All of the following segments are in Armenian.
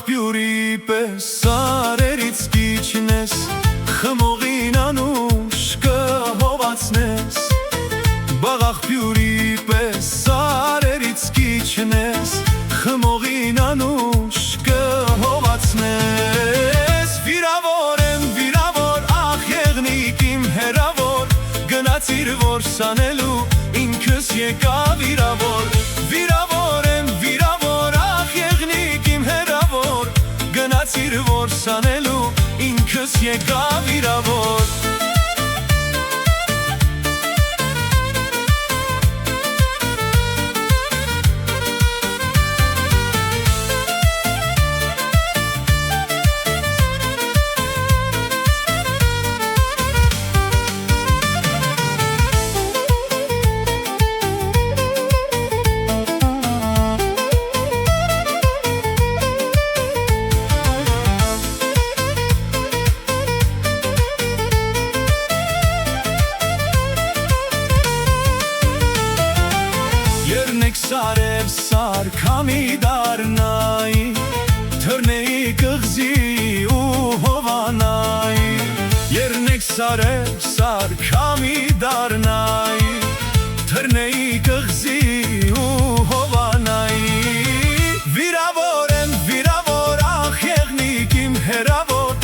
աղբյուրի պես սարերից կիչնես, խմողին անուշ կհովացնես, բաղ աղբյուրի պես սարերից կիչնես, խմողին անուշ կհովացնես, վիրավոր եմ, վիրավոր, ախ եղնիկ իմ հերավոր, գնացիր որ սանելու, ինքս եկա վիրավոր, վիրավոր եմ, վիրավոր, ախ եղնիկ իմ հերավոր, գնացիր որ սանելու, ինքս եկա վիրավոր։ Սարև սար քամի դառնայի, թռնեի կղզի ու հովանայի, երնեք սարև սար քամի դառնայի, թռնեի կղզի ու հովանայի, վիրավոր եմ, վիրավոր, ախ եղնիկ իմ հերավոր,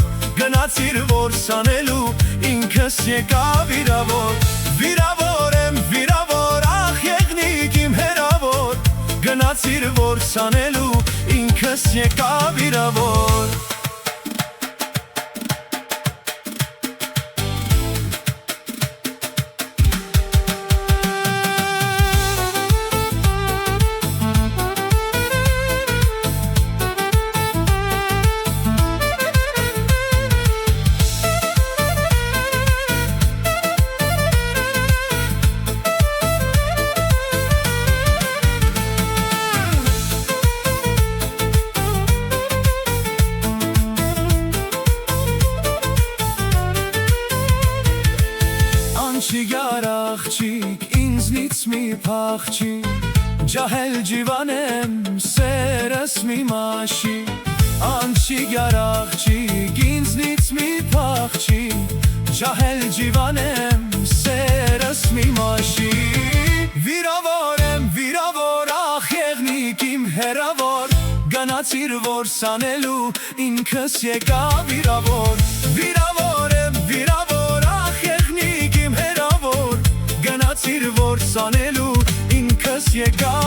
գնացիր որ սանելու, ինքս եկա վիրավոր, վիրավոր եմ, վիրավոր, ախ եղնիկ իմ հերավոր, գնացիր որ սանելու, ինքս եկա վիրավոր։ Անչիգար աղջիկ ինձնից մի փախչի, ջահել ջիվան եմ սերս մի մաշի, անչիգար աղջիկ ինձնից մի փախչի, ջահել ջիվան եմ սերս մի մաշի, վիրավոր եմ, վիրավոր, ախ եղնիկ իմ հերավոր, գնացիր որ սանելու, ինքս եկա վիրավոր, վիրավոր եմ, վիրավոր, ախ եղնիկ իմ հերավոր, գնացիր որ սանելու, ինքս եկա